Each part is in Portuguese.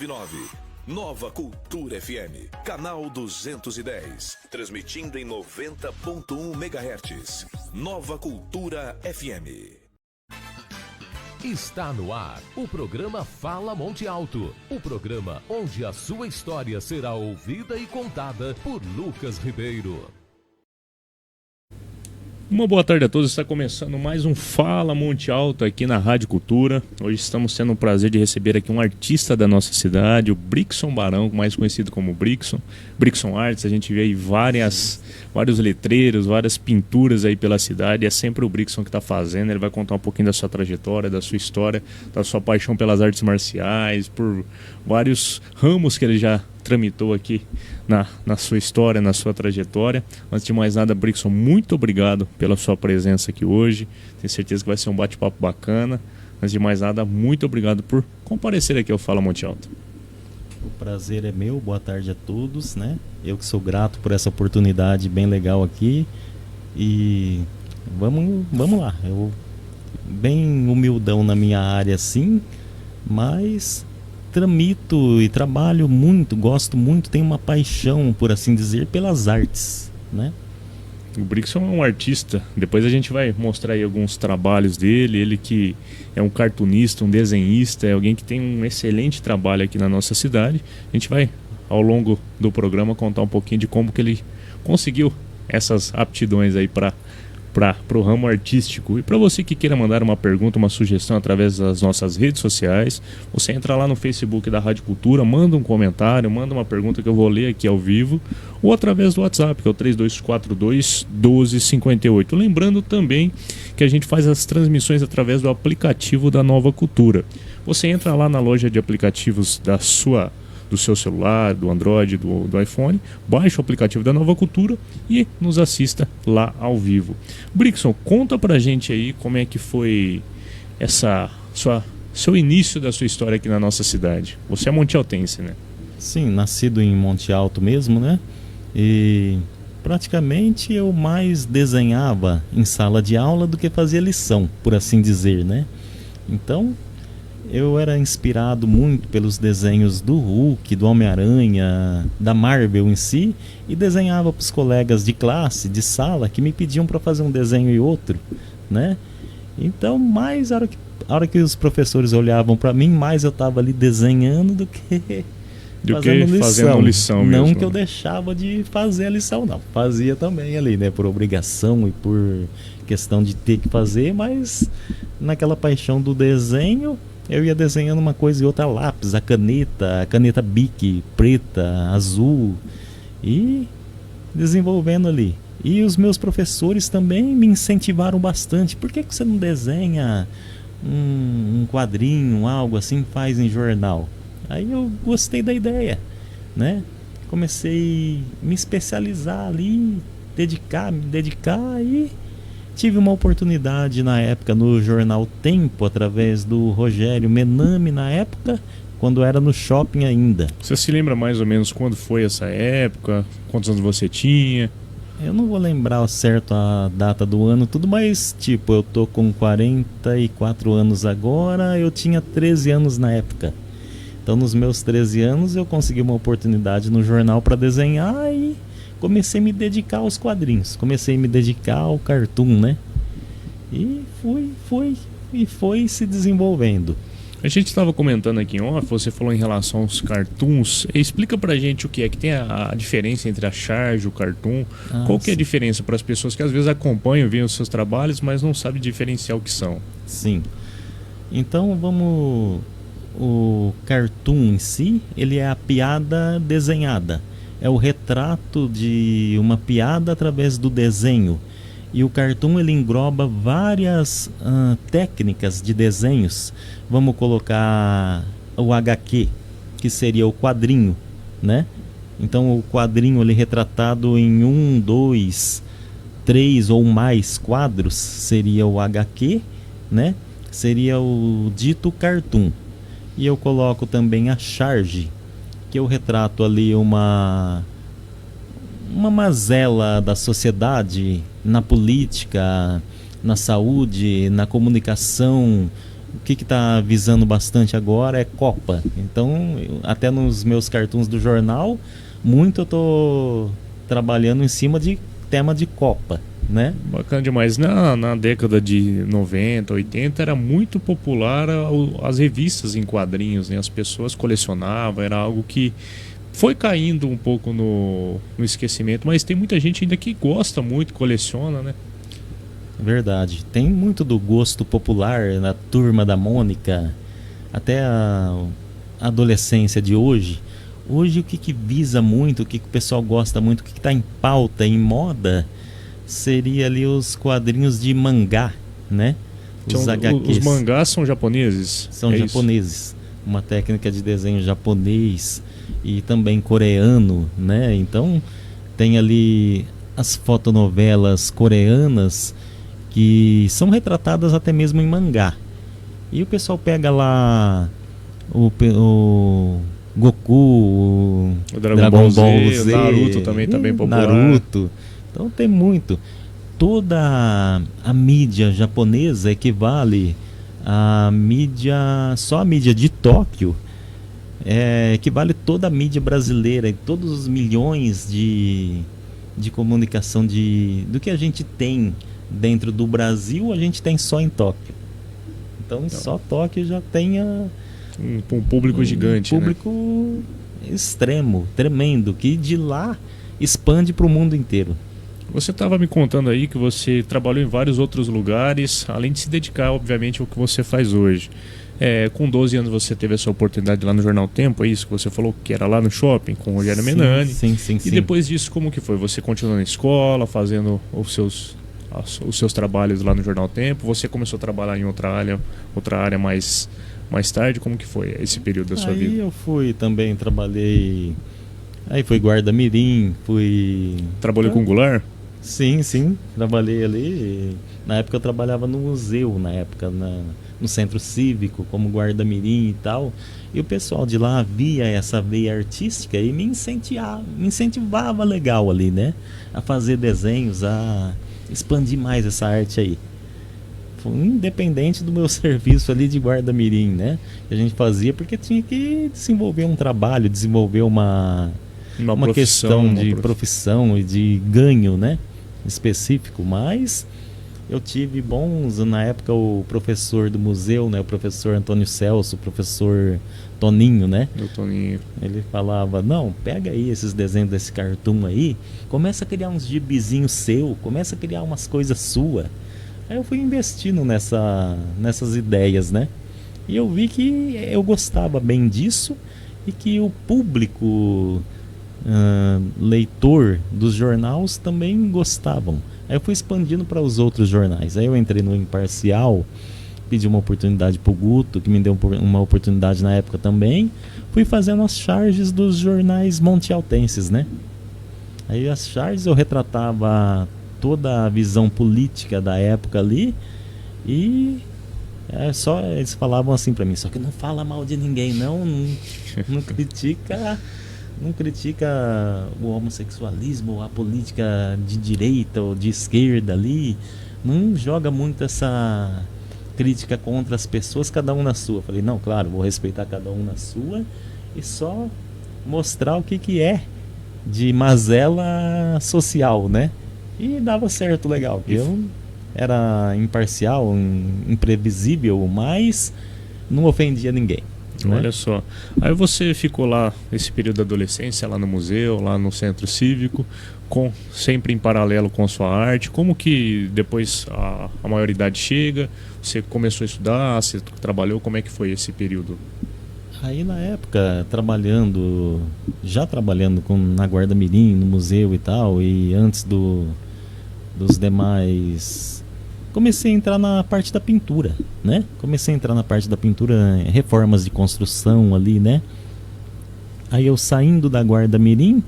999. Nova Cultura FM, canal 210, transmitindo em 90.1 MHz. Nova Cultura FM. Está no ar o programa Fala Monte Alto, o programa onde a sua história será ouvida e contada por Lucas Ribeiro. Uma boa tarde a todos, está começando mais um Fala Monte Alto aqui na Rádio Cultura. Hoje estamos tendo o prazer de receber aqui um artista da nossa cidade, o Brixson Barão, mais conhecido como Brixson Arts. A gente vê aí vários letreiros, várias pinturas aí pela cidade, é sempre o Brixson que está fazendo. Ele vai contar um pouquinho da sua trajetória, da sua história, da sua paixão pelas artes marciais, por vários ramos que ele já tramitou aqui na sua história, na sua trajetória. Antes de mais nada, Brixson, muito obrigado pela sua presença aqui hoje. Tenho certeza que vai ser um bate-papo bacana. Antes de mais nada, muito obrigado por comparecer aqui ao Fala Monte Alto. O prazer é meu, boa tarde a todos, né? Eu que sou grato por essa oportunidade bem legal aqui. E vamos lá. Eu bem humildão na minha área sim, mas tramito e trabalho muito, gosto muito, tenho uma paixão, por assim dizer, pelas artes, né? O Brixson é um artista, depois a gente vai mostrar aí alguns trabalhos dele. Ele que é um cartunista, um desenhista, é alguém que tem um excelente trabalho aqui na nossa cidade. A gente vai, ao longo do programa, contar um pouquinho de como que ele conseguiu essas aptidões aí para o ramo artístico. E para você que queira mandar uma pergunta, uma sugestão através das nossas redes sociais, você entra lá no Facebook da Rádio Cultura, manda um comentário, manda uma pergunta que eu vou ler aqui ao vivo, ou através do WhatsApp, que é o 3242-1258. Lembrando também que a gente faz as transmissões através do aplicativo da Nova Cultura. Você entra lá na loja de aplicativos do seu celular, do Android, do iPhone, baixa o aplicativo da Nova Cultura e nos assista lá ao vivo. Brixson, conta pra gente aí como é que foi seu início da sua história aqui na nossa cidade. Você é montealtense, né? Sim, nascido em Monte Alto mesmo, né? E praticamente eu mais desenhava em sala de aula do que fazia lição, por assim dizer, né? Então eu era inspirado muito pelos desenhos do Hulk, do Homem-Aranha, da Marvel em si, e desenhava para os colegas de classe, de sala, que me pediam para fazer um desenho e outro, né? Então, mais a hora que os professores olhavam para mim, mais eu estava ali desenhando do que fazendo lição mesmo. Não que eu deixava de fazer a lição, não. Fazia também ali, né? Por obrigação e por questão de ter que fazer, mas naquela paixão do desenho, eu ia desenhando uma coisa e outra a lápis, a caneta Bic, preta, azul, e desenvolvendo ali. E os meus professores também me incentivaram bastante. Por que você não desenha um quadrinho, algo assim, faz em jornal? Aí eu gostei da ideia, né? Comecei a me especializar ali, me dedicar e tive uma oportunidade na época no jornal Tempo, através do Rogério Menami, na época, quando era no shopping ainda. Você se lembra mais ou menos quando foi essa época? Quantos anos você tinha? Eu não vou lembrar certo a data do ano, tudo, mas tipo, eu tô com 44 anos agora, eu tinha 13 anos na época. Então nos meus 13 anos eu consegui uma oportunidade no jornal para desenhar e comecei a me dedicar aos quadrinhos, comecei a me dedicar ao cartoon, né? E foi se desenvolvendo. A gente estava comentando aqui em off, você falou em relação aos cartoons. Explica pra gente o que é que tem a diferença entre a charge e o cartoon. Qual que é a diferença para as pessoas que às vezes acompanham, veem os seus trabalhos, mas não sabem diferenciar o que são? Sim. Então o cartoon em si, ele é a piada desenhada. É o retrato de uma piada através do desenho. E o cartoon ele engloba várias técnicas de desenhos. Vamos colocar o HQ, que seria o quadrinho, né? Então o quadrinho ele retratado em 1, 2, 3 ou mais quadros seria o HQ, né? Seria o dito cartoon. E eu coloco também a charge, que eu retrato ali uma mazela da sociedade, na política, na saúde, na comunicação, o que está visando bastante agora é Copa. Então, até nos meus cartoons do jornal, muito eu tô trabalhando em cima de tema de Copa, né? Bacana demais. Na década de 90, 80, era muito popular as revistas em quadrinhos, né? As pessoas colecionavam, era algo que foi caindo um pouco no esquecimento, mas tem muita gente ainda que gosta muito, coleciona, né? Verdade. Tem muito do gosto popular na Turma da Mônica, até a adolescência de hoje. Hoje o que visa muito, o que o pessoal gosta muito, o que está em pauta, em moda, seria ali os quadrinhos de mangá, né? Os HQs. Os mangás são japoneses? São japoneses. Uma técnica de desenho japonês e também coreano, né? Então tem ali as fotonovelas coreanas que são retratadas até mesmo em mangá. E o pessoal pega lá o Goku, o Dragon Ball Z, Naruto também tá bem popular. Naruto. Então tem muito. Toda a mídia japonesa equivale à mídia, só a mídia de Tóquio, equivale toda a mídia brasileira e todos os milhões de comunicação do que a gente tem dentro do Brasil, a gente tem só em Tóquio. Então só Tóquio já tem um público gigante, público extremo, tremendo, que de lá expande para o mundo inteiro. Você estava me contando aí que você trabalhou em vários outros lugares, além de se dedicar, obviamente, ao que você faz hoje. Com 12 anos você teve essa oportunidade lá no Jornal Tempo, é isso que você falou, que era lá no shopping, com o Rogério Menani. Sim. E depois disso, como que foi? Você continuou na escola, fazendo os seus trabalhos lá no Jornal Tempo? Você começou a trabalhar em outra área mais tarde? Como que foi esse período da sua vida? Aí eu trabalhei... Aí fui guarda-mirim, Trabalhou com o Goulart? Sim, trabalhei ali. Na época eu trabalhava no museu, no centro cívico, como guarda-mirim e tal. E o pessoal de lá via essa veia artística e me incentivava legal ali, né? A fazer desenhos, a expandir mais essa arte aí. Foi independente do meu serviço ali de guarda-mirim, né? Que a gente fazia porque tinha que desenvolver um trabalho, desenvolver uma questão de profissão e de ganho, né? Específico, mas eu tive na época, o professor do museu, né? O professor Antônio Celso, o professor Toninho, né? O Toninho. Ele falava, não, pega aí esses desenhos desse cartoon aí, começa a criar uns gibizinhos seu, começa a criar umas coisas sua. Aí eu fui investindo nessas ideias, né? E eu vi que eu gostava bem disso e que o público leitor dos jornais também gostavam. Aí eu fui expandindo para os outros jornais. Aí eu entrei no Imparcial, pedi uma oportunidade para o Guto, que me deu uma oportunidade na época também. Fui fazendo as charges dos jornais montialtenses, né? Aí as charges eu retratava toda a visão política da época ali e só eles falavam assim para mim, só que não fala mal de ninguém, não critica o homossexualismo, a política de direita ou de esquerda ali, não joga muito essa crítica contra as pessoas, cada um na sua. Falei, não, claro, vou respeitar cada um na sua e só mostrar o que é de mazela social, né? E dava certo, legal. Eu era imparcial, imprevisível, mas não ofendia ninguém. Né? Olha só. Aí você ficou lá esse período da adolescência, lá no museu, lá no centro cívico, sempre em paralelo com a sua arte. Como que depois a maioridade chega, você começou a estudar, você trabalhou, como é que foi esse período? Aí na época, já trabalhando na Guarda Mirim, no museu e tal, e antes dos demais, comecei a entrar na parte da pintura, né? Reformas de construção ali, né? Aí eu saindo da Guarda Mirim,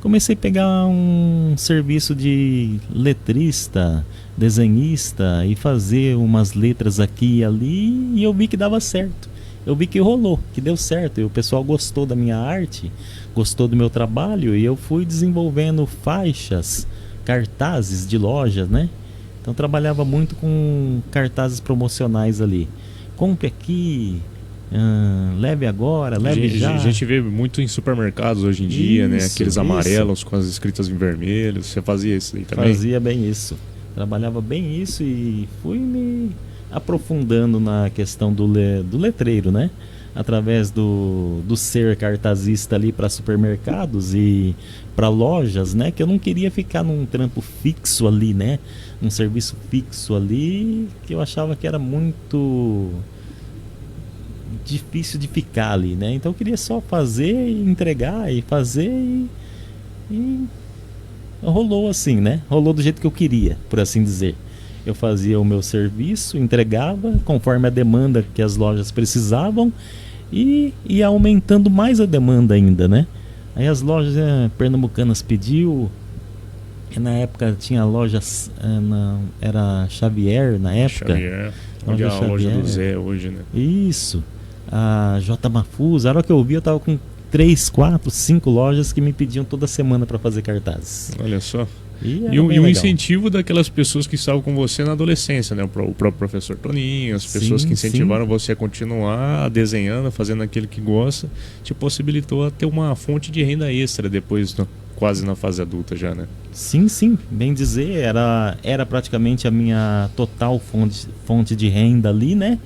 comecei a pegar um serviço de letrista, desenhista e fazer umas letras aqui e ali, e eu vi que dava certo. Eu vi que rolou, que deu certo, e o pessoal gostou da minha arte, gostou do meu trabalho, e eu fui desenvolvendo faixas, cartazes de lojas, né? Então trabalhava muito com cartazes promocionais ali. compre aqui, leve agora, leve já. A gente vê muito em supermercados hoje em dia, né? Aqueles amarelos com as escritas em vermelho. Você fazia isso aí também? Fazia bem isso. Trabalhava bem isso e fui me aprofundando na questão do letreiro, né? Através do ser cartazista ali para supermercados e para lojas, né? Que eu não queria ficar num trampo fixo ali, né? Um serviço fixo ali, que eu achava que era muito difícil de ficar ali, né? Então eu queria só fazer e entregar e fazer e rolou assim, né? Rolou do jeito que eu queria, por assim dizer. Eu fazia o meu serviço, entregava conforme a demanda que as lojas precisavam e ia aumentando mais a demanda ainda, né? Aí as lojas pernambucanas pediu, na época tinha lojas, era Xavier na época. Xavier, onde é a loja do Zé hoje, né? Isso, a J. Mafusa. A hora que eu vi, eu tava com 3, 4, 5 lojas que me pediam toda semana para fazer cartazes. Olha só. E um incentivo daquelas pessoas que estavam com você na adolescência, né? O próprio professor Toninho, as pessoas que incentivaram você a continuar desenhando, fazendo aquilo que gosta, te possibilitou a ter uma fonte de renda extra depois, quase na fase adulta já, né? Sim, bem dizer, era praticamente a minha total fonte de renda ali, né?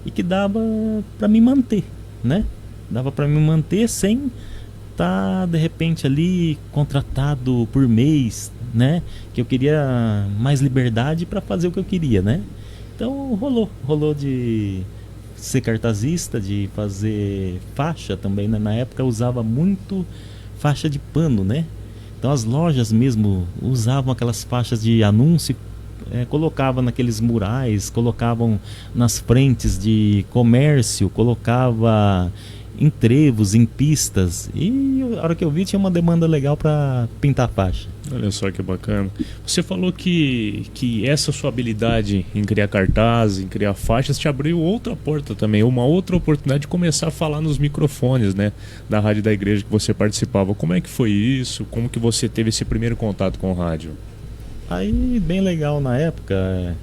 E que dava para me manter, né? Dava para me manter sem estar, de repente, ali contratado por mês, né? Que eu queria mais liberdade para fazer o que eu queria, né? Então rolou de ser cartazista, de fazer faixa também, né? Na época eu usava muito faixa de pano, né? Então as lojas mesmo usavam aquelas faixas de anúncio, colocavam naqueles murais, colocavam nas frentes de comércio, colocava em trevos, em pistas, e a hora que eu vi tinha uma demanda legal para pintar faixa. Olha só que bacana. Você falou que essa sua habilidade em criar cartazes, em criar faixas, te abriu outra porta também, uma outra oportunidade de começar a falar nos microfones, né, da rádio da igreja que você participava. Como é que foi isso? Como que você teve esse primeiro contato com o rádio? Aí, bem legal na época,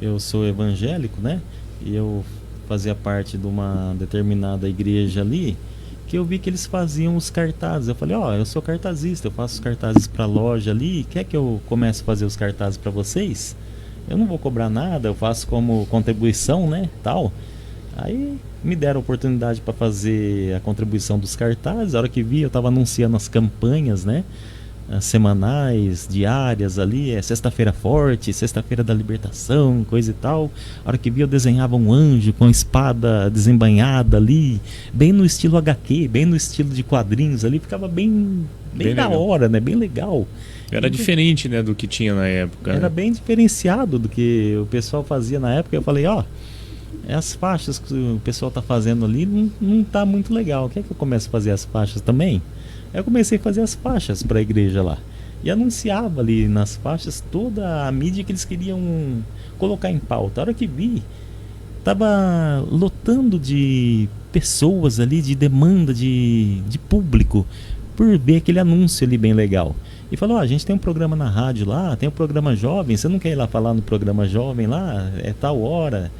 eu sou evangélico, né, e eu fazia parte de uma determinada igreja ali, que eu vi que eles faziam os cartazes. Eu falei, eu sou cartazista, eu faço os cartazes para loja ali, quer que eu comece a fazer os cartazes para vocês? Eu não vou cobrar nada, eu faço como contribuição, né, tal. Aí me deram a oportunidade para fazer a contribuição dos cartazes. A hora que vi, eu estava anunciando as campanhas, né, semanais, diárias ali, sexta-feira forte, sexta-feira da libertação, coisa e tal. A hora que vi, eu desenhava um anjo com a espada desembainhada ali, bem no estilo HQ, bem no estilo de quadrinhos ali, ficava bem da hora, né, bem legal. Era diferente, né, do que tinha na época. Era bem diferenciado do que o pessoal fazia na época. Eu falei, as faixas que o pessoal tá fazendo ali não tá muito legal, quer que eu comece a fazer as faixas também? Aí eu comecei a fazer as faixas para a igreja lá. E anunciava ali nas faixas toda a mídia que eles queriam colocar em pauta. A hora que vi, tava lotando de pessoas ali, de demanda de público, por ver aquele anúncio ali bem legal. E falou, a gente tem um programa na rádio lá, tem um programa jovem, você não quer ir lá falar no programa jovem lá? É tal hora.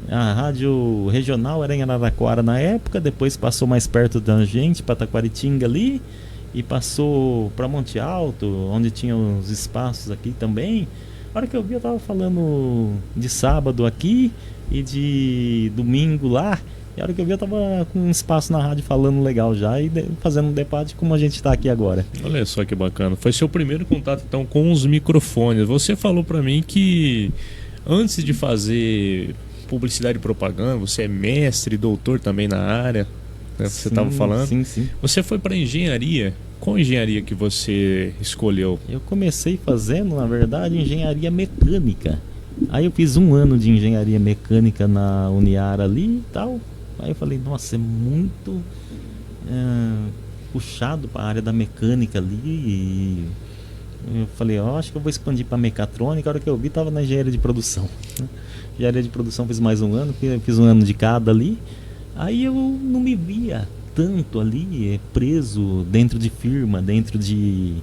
A rádio regional era em Araraquara na época, depois passou mais perto da gente, para Taquaritinga ali, e passou para Monte Alto, onde tinha os espaços aqui também. A hora que eu vi, eu tava falando de sábado aqui e de domingo lá, e a hora que eu vi, eu tava com um espaço na rádio falando legal já e fazendo um debate como a gente está aqui agora. Olha só que bacana, foi seu primeiro contato então com os microfones. Você falou para mim que antes de fazer publicidade e propaganda, você é mestre, doutor também na área, né? Você estava falando. Sim. Você foi para engenharia. Qual engenharia que você escolheu? Eu comecei fazendo, na verdade, engenharia mecânica. Aí eu fiz 1 ano de engenharia mecânica na Uniar ali e tal. Aí eu falei, nossa, é muito puxado para a área da mecânica ali. E eu falei, acho que eu vou expandir para mecatrônica. A hora que eu vi, estava na engenharia de produção. Engenharia de produção fiz mais 1 ano, fiz 1 ano de cada ali. Aí eu não me via tanto ali preso dentro de firma, dentro de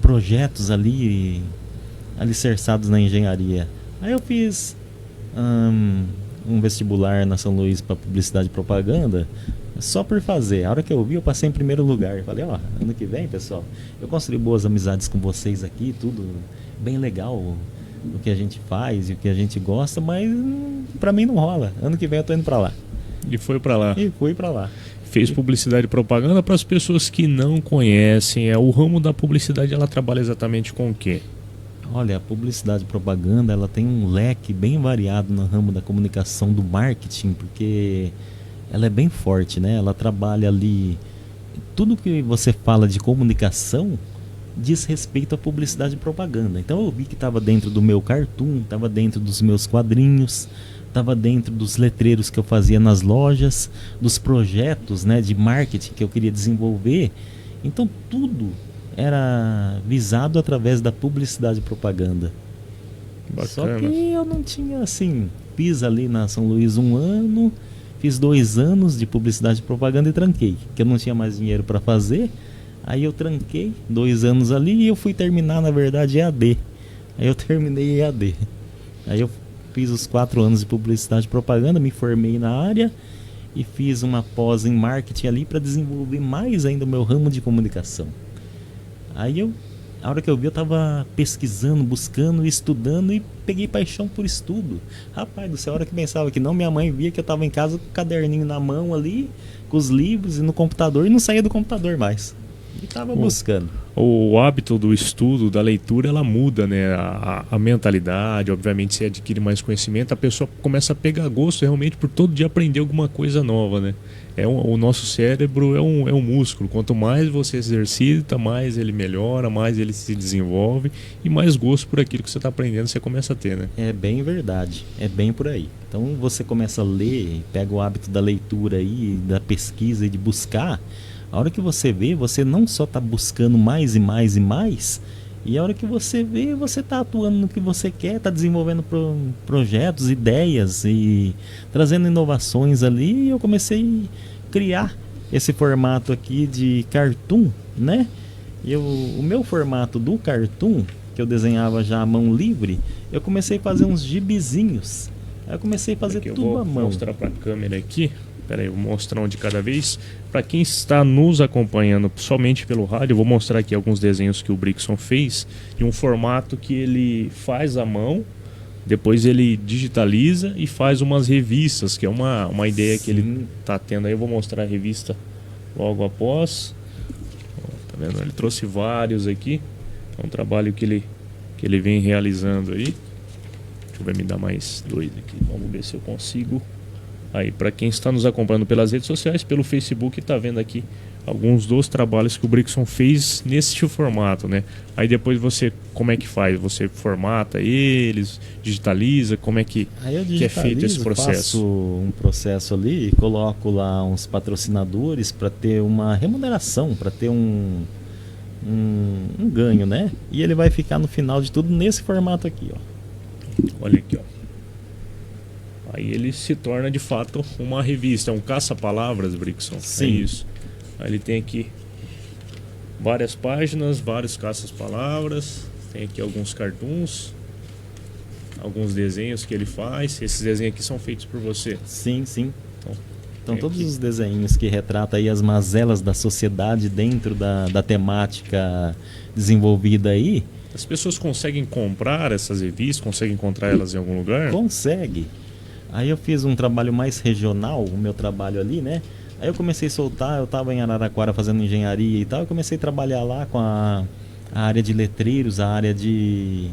projetos ali alicerçados na engenharia. Aí eu fiz um vestibular na São Luís para publicidade e propaganda só por fazer. A hora que eu vi, eu passei em primeiro lugar. Eu falei, ó, ano que vem, pessoal, eu construí boas amizades com vocês aqui, tudo bem legal o que a gente faz e o que a gente gosta, mas para mim não rola. Ano que vem eu tô indo para lá. E foi para lá. E fui para lá. Fez publicidade e propaganda. Para as pessoas que não conhecem, o ramo da publicidade, ela trabalha exatamente com o quê? Olha, a publicidade e propaganda, ela tem um leque bem variado no ramo da comunicação, do marketing, porque ela é bem forte, né? Ela trabalha ali, tudo que você fala de comunicação diz respeito à publicidade e propaganda. Então eu vi que estava dentro do meu cartoon, estava dentro dos meus quadrinhos, estava dentro dos letreiros que eu fazia nas lojas, dos projetos, né, de marketing que eu queria desenvolver. Então tudo era visado através da publicidade e propaganda. Bacana. Só que eu não tinha, assim, fiz ali na São Luís 1 ano, fiz 2 anos de publicidade e propaganda e tranquei, que eu não tinha mais dinheiro para fazer. Aí eu tranquei 2 anos ali e eu fui terminar, na verdade, EAD. Aí eu terminei EAD. Aí eu fiz os 4 anos de publicidade e propaganda, me formei na área e fiz uma pós em marketing ali para desenvolver mais ainda o meu ramo de comunicação. Aí a hora que eu vi, eu tava pesquisando, buscando, estudando e peguei paixão por estudo. Rapaz do céu, a hora que pensava que não, minha mãe via que eu tava em casa com o caderninho na mão ali, com os livros e no computador, e não saía do computador mais. E tava buscando. O hábito do estudo, da leitura, ela muda, né? A mentalidade, obviamente, você adquire mais conhecimento, a pessoa começa a pegar gosto realmente por todo dia aprender alguma coisa nova, né? O nosso cérebro é um músculo. Quanto mais você exercita, mais ele melhora, mais ele se desenvolve e mais gosto por aquilo que você está aprendendo você começa a ter, né? É bem verdade, é bem por aí. Então você começa a ler, pega o hábito da leitura aí, da pesquisa e de buscar. A hora que você vê, você não só está buscando mais e mais e mais, e a hora que você vê, você está atuando no que você quer, está desenvolvendo projetos, ideias e trazendo inovações ali. E eu comecei a criar esse formato aqui de cartoon, né? O meu formato do cartoon, que eu desenhava já à mão livre, eu comecei a fazer uns gibizinhos. Aí eu comecei a fazer aqui, tudo à mão. Vou mostrar para a câmera aqui. Espera aí, eu vou mostrar um de cada vez. Para quem está nos acompanhando somente pelo rádio, eu vou mostrar aqui alguns desenhos que o Brixson fez de um formato que ele faz à mão, depois ele digitaliza e faz umas revistas, que é uma ideia que ele está tendo aí. Eu vou mostrar a revista logo após. Tá vendo? Ele trouxe vários aqui. É um trabalho que ele vem realizando aí. Deixa eu ver, me dar mais 2 aqui. Vamos ver se eu consigo. Aí, para quem está nos acompanhando pelas redes sociais, pelo Facebook, está vendo aqui alguns dos trabalhos que o Brixson fez nesse formato, né? Aí depois você, como é que faz? Você formata eles, digitaliza, como é que é feito esse processo? Faço um processo ali, coloco lá uns patrocinadores para ter uma remuneração, para ter um ganho, né? E ele vai ficar no final de tudo nesse formato aqui, ó. Olha aqui, ó. Aí ele se torna de fato uma revista, é um caça-palavras, Brixson. Sim. É isso. Aí ele tem aqui várias páginas, vários caças-palavras, tem aqui alguns cartoons, alguns desenhos que ele faz. Esses desenhos aqui são feitos por você. Sim, sim. Então todos aqui os desenhos que retratam aí as mazelas da sociedade dentro da temática desenvolvida aí. As pessoas conseguem comprar essas revistas, conseguem encontrar elas em algum lugar? Consegue. Aí eu fiz um trabalho mais regional, o meu trabalho ali, né? Aí eu comecei a soltar, eu estava em Araraquara fazendo engenharia e tal, eu comecei a trabalhar lá com a área de letreiros, a área de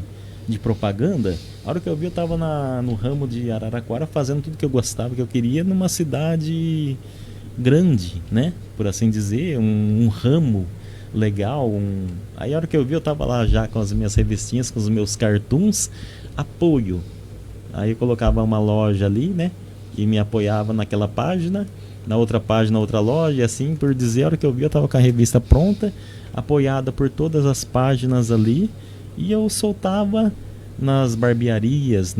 propaganda. A hora que eu vi, eu estava no ramo de Araraquara fazendo tudo que eu gostava, que eu queria, numa cidade grande, né? Por assim dizer, um ramo legal. Aí a hora que eu vi, eu estava lá já com as minhas revistinhas, com os meus cartoons, apoio. Aí eu colocava uma loja ali, né? Que me apoiava naquela página, na outra página, outra loja, e assim por dizer. A hora que eu vi, eu estava com a revista pronta, apoiada por todas as páginas ali, e eu soltava nas barbearias,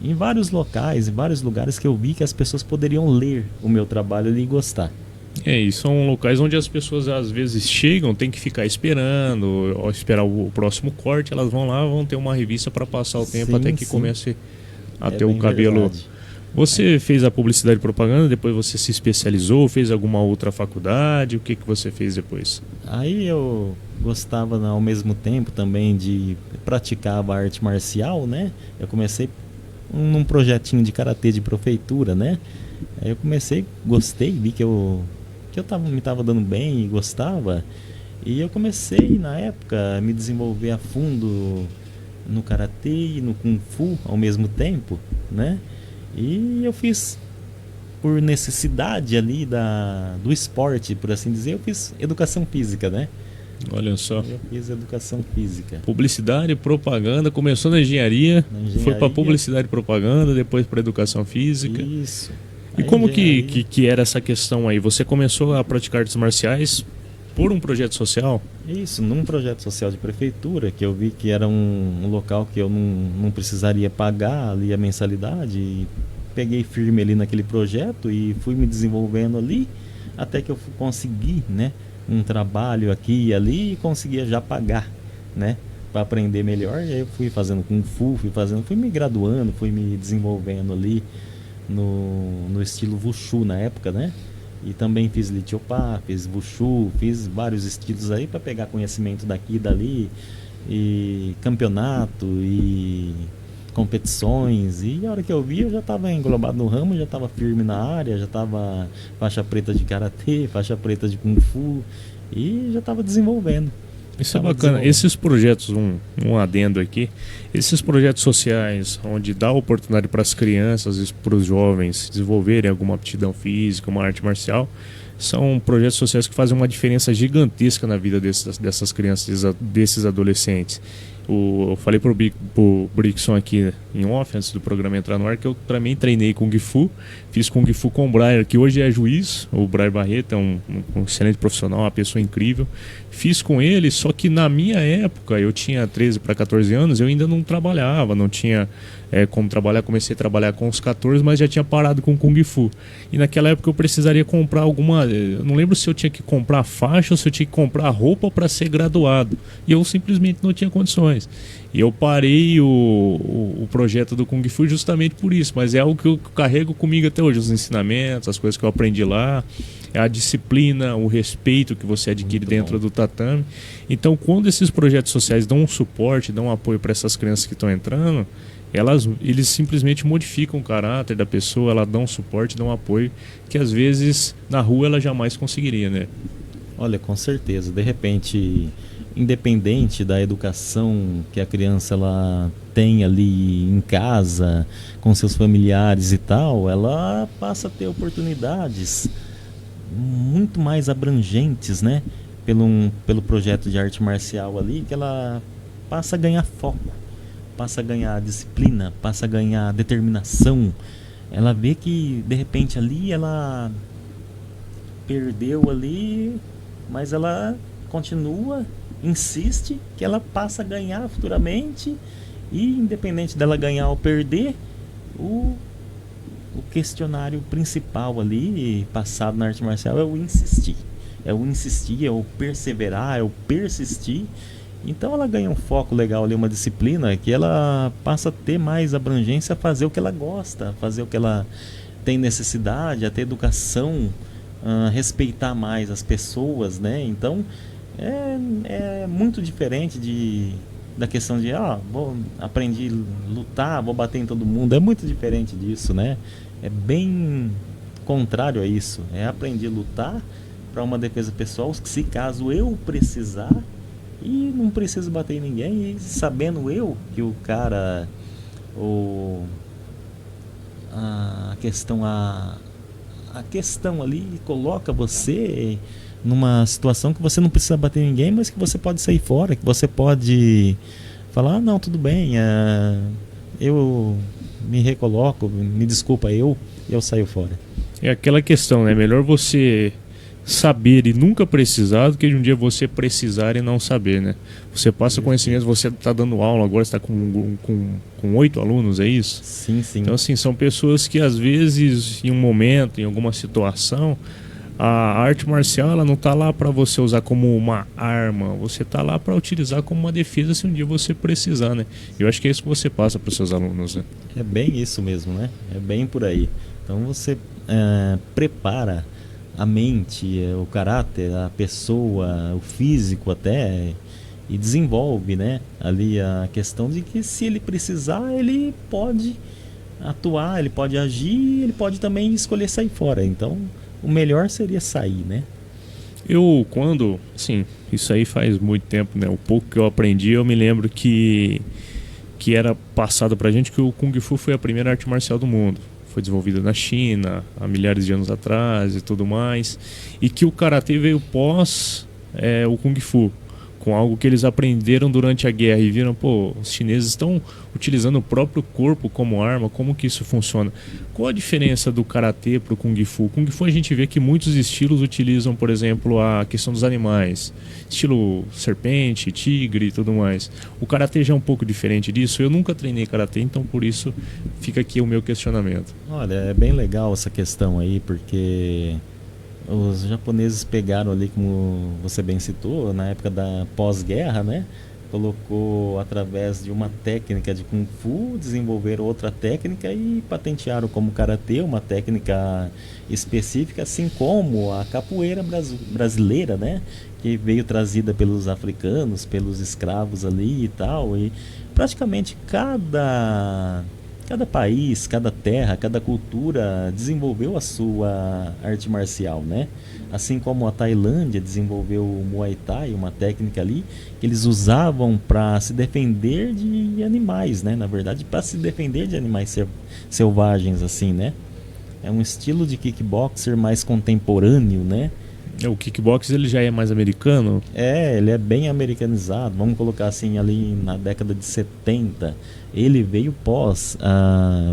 em vários locais, em vários lugares que eu vi que as pessoas poderiam ler o meu trabalho ali e gostar. E são locais onde as pessoas às vezes chegam, tem que ficar esperando, ou esperar o próximo corte, elas vão lá, vão ter uma revista para passar o tempo até que comece a ter o cabelo. Verdade. Você fez a publicidade e propaganda, depois você se especializou, fez alguma outra faculdade? O que você fez depois? Aí eu gostava ao mesmo tempo também de praticar a arte marcial, né? Eu comecei num projetinho de karatê de prefeitura, né? Aí eu comecei, gostei, vi que me tava dando bem e gostava. E eu comecei na época a me desenvolver a fundo no karatê e no kung fu ao mesmo tempo, né? E eu fiz por necessidade ali do esporte, por assim dizer, eu fiz educação física, né? Olha só. Eu fiz educação física. Publicidade, propaganda, começou na engenharia, foi para publicidade e propaganda, depois para educação física. Isso. E como que era essa questão aí? Você começou a praticar artes marciais por um projeto social? Isso, num projeto social de prefeitura, que eu vi que era um local que eu não precisaria pagar ali a mensalidade. E peguei firme ali naquele projeto e fui me desenvolvendo ali, até que eu consegui, né, um trabalho aqui e ali e conseguia já pagar, né, para aprender melhor. E aí eu fui fazendo kung fu, fui me graduando, fui me desenvolvendo ali no estilo Wushu na época, né? E também fiz Lichiopá, fiz Wushu, fiz vários estilos aí para pegar conhecimento daqui e dali, e campeonato e competições. E a hora que eu vi, eu já estava englobado no ramo, já estava firme na área, já estava faixa preta de karatê, faixa preta de kung fu, e já estava desenvolvendo. Isso é bacana. Esses projetos, um adendo aqui, esses projetos sociais, onde dá oportunidade para as crianças e para os jovens desenvolverem alguma aptidão física, uma arte marcial, são projetos sociais que fazem uma diferença gigantesca na vida dessas crianças, desses adolescentes. Eu falei pro Brixson aqui em off, antes do programa entrar no ar, que eu também treinei Kung Fu, fiz Kung Fu com o Brian, que hoje é juiz. O Brian Barreto é um excelente profissional, uma pessoa incrível. Fiz com ele, só que na minha época, eu tinha 13 para 14 anos, eu ainda não trabalhava, não tinha como trabalhar. Comecei a trabalhar com os 14, mas já tinha parado com Kung Fu. E naquela época eu precisaria comprar eu não lembro se eu tinha que comprar faixa ou se eu tinha que comprar roupa para ser graduado. E eu simplesmente não tinha condições. E eu parei o projeto do Kung Fu justamente por isso, mas é algo que eu carrego comigo até hoje, os ensinamentos, as coisas que eu aprendi lá, a disciplina, o respeito que você adquire dentro do tatame. Então, quando esses projetos sociais dão um suporte, dão um apoio para essas crianças que estão entrando, eles simplesmente modificam o caráter da pessoa, ela dá um suporte, dá um apoio que às vezes na rua ela jamais conseguiria, né? Olha, com certeza, de repente, independente da educação que a criança ela tem ali em casa, com seus familiares e tal, ela passa a ter oportunidades muito mais abrangentes, né? Pelo projeto de arte marcial ali, que ela passa a ganhar foco, passa a ganhar disciplina, passa a ganhar determinação. Ela vê que de repente ali ela perdeu ali, mas ela continua, insiste, que ela passa a ganhar futuramente. E independente dela ganhar ou perder, o questionário principal ali, passado na arte marcial, é o insistir. É o perseverar, é o persistir. Então ela ganha um foco legal ali, uma disciplina que ela passa a ter mais abrangência, a fazer o que ela gosta, fazer o que ela tem necessidade, a ter educação, a respeitar mais as pessoas, né? Então é muito diferente da questão de aprendi a lutar, vou bater em todo mundo. É muito diferente disso, né? É bem contrário a isso. Aprendi a lutar para uma defesa pessoal, se caso eu precisar, e não preciso bater em ninguém. E sabendo eu que o cara, a questão ali coloca você numa situação que você não precisa bater em ninguém, mas que você pode sair fora, que você pode falar, não, tudo bem, eu me recoloco, me desculpa, eu saio fora. É aquela questão, né? Melhor você saber e nunca precisar do que de um dia você precisar e não saber, né? Você passa conhecimento, você está dando aula agora, está com 8 alunos, é isso? Sim, sim. Então, assim, são pessoas que às vezes, em um momento, em alguma situação, A arte marcial, ela não tá lá para você usar como uma arma, você tá lá para utilizar como uma defesa se um dia você precisar, né? Eu acho que é isso que você passa para os seus alunos, né? É bem isso mesmo, né? É bem por aí. Então você prepara a mente, o caráter, a pessoa, o físico até, e desenvolve, né, ali a questão de que se ele precisar, ele pode atuar, ele pode agir, ele pode também escolher sair fora. Então o melhor seria sair, né? Sim, isso aí faz muito tempo, né? O pouco que eu aprendi, eu me lembro que era passado pra gente que o Kung Fu foi a primeira arte marcial do mundo. Foi desenvolvida na China há milhares de anos atrás e tudo mais. E que o Karatê veio pós o Kung Fu, com algo que eles aprenderam durante a guerra e viram, pô, os chineses estão utilizando o próprio corpo como arma, como que isso funciona? Qual a diferença do Karatê para o Kung Fu? O Kung Fu a gente vê que muitos estilos utilizam, por exemplo, a questão dos animais, estilo serpente, tigre e tudo mais. O Karatê já é um pouco diferente disso. Eu nunca treinei Karatê, então por isso fica aqui o meu questionamento. Olha, é bem legal essa questão aí, porque os japoneses pegaram ali, como você bem citou, na época da pós-guerra, né? Colocou através de uma técnica de Kung Fu, desenvolveram outra técnica e patentearam como Karatê, uma técnica específica, assim como a capoeira brasileira, né? Que veio trazida pelos africanos, pelos escravos ali e tal. E praticamente cada país, cada terra, cada cultura desenvolveu a sua arte marcial, né? Assim como a Tailândia desenvolveu o Muay Thai, uma técnica ali que eles usavam para se defender de animais, né? Na verdade, para se defender de animais selvagens, assim, né? É um estilo de kickboxer mais contemporâneo, né? O kickbox ele já é mais americano? Ele é bem americanizado. Vamos colocar assim, ali na década de 70, ele veio pós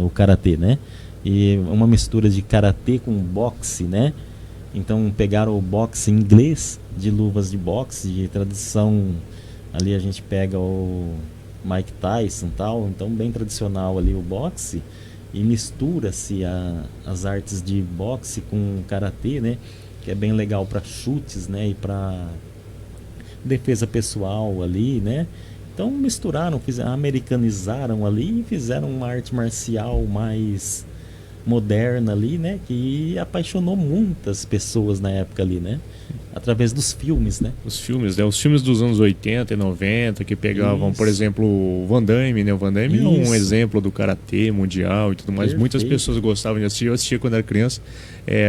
o karatê, né? E uma mistura de karatê com boxe, né? Então pegaram o boxe inglês, de luvas de boxe, de tradição. Ali a gente pega o Mike Tyson e tal, então bem tradicional ali o boxe. E mistura-se as artes de boxe com karatê, né? Que é bem legal para chutes, né? E para defesa pessoal ali, né? Então misturaram, americanizaram ali e fizeram uma arte marcial mais moderna ali, né? Que apaixonou muitas pessoas na época ali, né? Através dos filmes, né? Os filmes, né? Os filmes dos anos 80 e 90 que pegavam, por exemplo, o Van Damme, né? O Van Damme é um exemplo do karatê mundial e tudo mais. Perfeito. Muitas pessoas gostavam de assistir. Eu assistia quando era criança.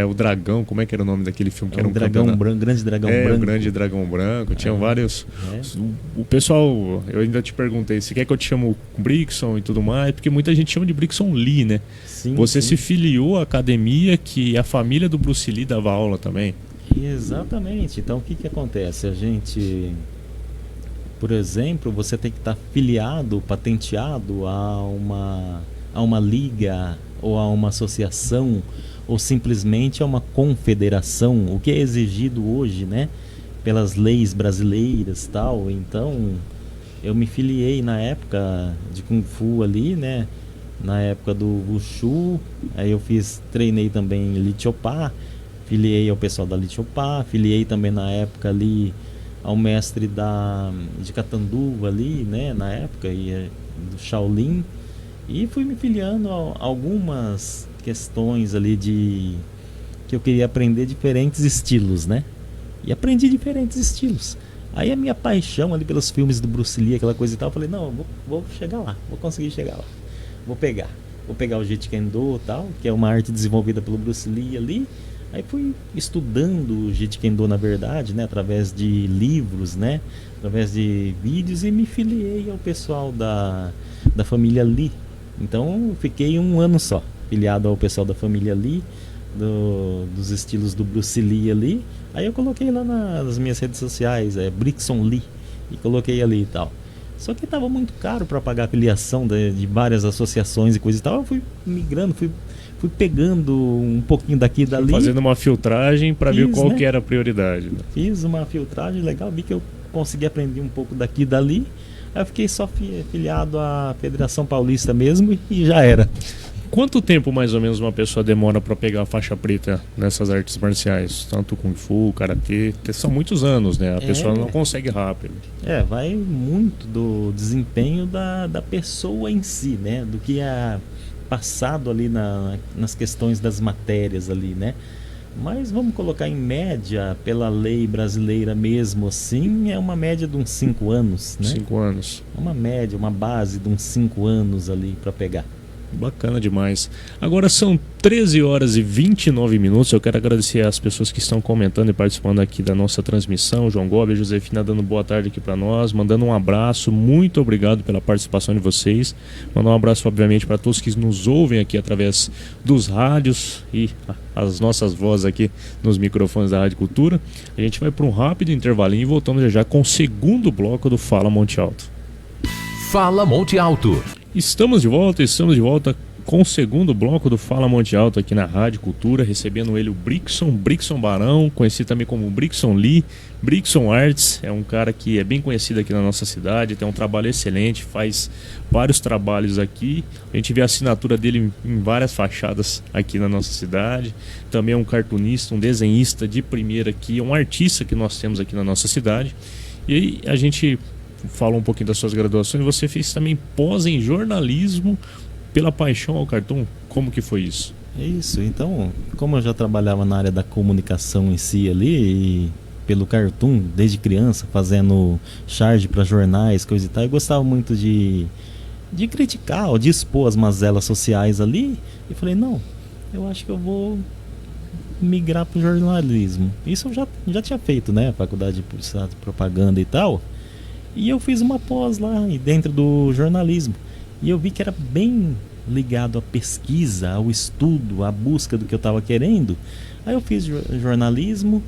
O Dragão, como é que era o nome daquele filme? Que era um dragão branco, grande dragão branco. O grande dragão branco. Tinha vários. O pessoal, eu ainda te perguntei, se quer que eu te chamo Brixon e tudo mais, porque muita gente chama de Brixon Lee, né? Sim, Você sim. se filiou à academia que a família do Bruce Lee dava aula também. Exatamente. Então o que acontece? A gente, por exemplo, você tem que estar filiado, patenteado a uma liga ou a uma associação ou simplesmente a uma confederação, o que é exigido hoje, né, pelas leis brasileiras, tal. Então eu me filiei na época de Kung Fu ali, né, na época do Wushu. Aí eu treinei também Li Chopa, filiei ao pessoal da Li Chopa, filiei também na época ali ao mestre de Catanduva ali, né, na época, do Shaolin, e fui me filiando a algumas questões ali que eu queria aprender diferentes estilos, né, e aprendi diferentes estilos. Aí a minha paixão ali pelos filmes do Bruce Lee, aquela coisa e tal, eu falei, não, eu vou chegar lá, vou conseguir chegar lá, vou pegar o Jeet Kune-Do e tal, que é uma arte desenvolvida pelo Bruce Lee ali. Aí fui estudando o Jeet Kune-Do, na verdade, né, através de livros, né, através de vídeos, e me filiei ao pessoal da família Lee. Então fiquei um ano só filiado ao pessoal da família Lee, dos estilos do Bruce Lee ali. Aí eu coloquei lá nas minhas redes sociais, Brixon Lee, e coloquei ali e tal. Só que estava muito caro para pagar a filiação de várias associações e coisa e tal. Eu fui migrando, fui pegando um pouquinho daqui e dali. Fazendo uma filtragem para ver qual, né, que era a prioridade. Né? Fiz uma filtragem legal, vi que eu consegui aprender um pouco daqui e dali. Aí eu fiquei só filiado à Federação Paulista mesmo e já era. Quanto tempo mais ou menos uma pessoa demora para pegar a faixa preta nessas artes marciais? Tanto Kung Fu, Karatê, que são muitos anos, né? A pessoa não consegue rápido. Vai muito do desempenho da pessoa em si, né? Do que é passado ali nas questões das matérias ali, né? Mas vamos colocar em média, pela lei brasileira mesmo assim, é uma média de uns 5 anos, né? 5 anos. Uma média, uma base de uns 5 anos ali para pegar. Bacana demais. Agora são 13 horas e 29 minutos. Eu quero agradecer às pessoas que estão comentando e participando aqui da nossa transmissão. João Gobi, a Josefina dando boa tarde aqui para nós, mandando um abraço. Muito obrigado pela participação de vocês. Mandar um abraço, obviamente, para todos que nos ouvem aqui através dos rádios e as nossas vozes aqui nos microfones da Rádio Cultura. A gente vai para um rápido intervalinho e voltamos já com o segundo bloco do Fala Monte Alto. Fala Monte Alto. Estamos de volta com o segundo bloco do Fala Monte Alto aqui na Rádio Cultura, recebendo ele o Brixson Barão, conhecido também como Brixson Lee, Brixson Arts. É um cara que é bem conhecido aqui na nossa cidade, tem um trabalho excelente, faz vários trabalhos aqui. A gente vê a assinatura dele em várias fachadas aqui na nossa cidade. Também é um cartunista, um desenhista de primeira aqui, um artista que nós temos aqui na nossa cidade. E aí a gente falou um pouquinho das suas graduações. Você fez também pós em jornalismo pela paixão ao cartoon. Como que foi isso? Isso, então, como eu já trabalhava na área da comunicação em si ali, e pelo cartoon desde criança, fazendo charge para jornais, coisa e tal, eu gostava muito de criticar ou de expor as mazelas sociais ali, e falei, não, eu acho que eu vou migrar para o jornalismo. Isso eu já tinha feito, né, faculdade de publicidade, propaganda e tal. E eu fiz uma pós lá dentro do jornalismo. E eu vi que era bem ligado à pesquisa, ao estudo, à busca do que eu estava querendo. Aí eu fiz jornalismo,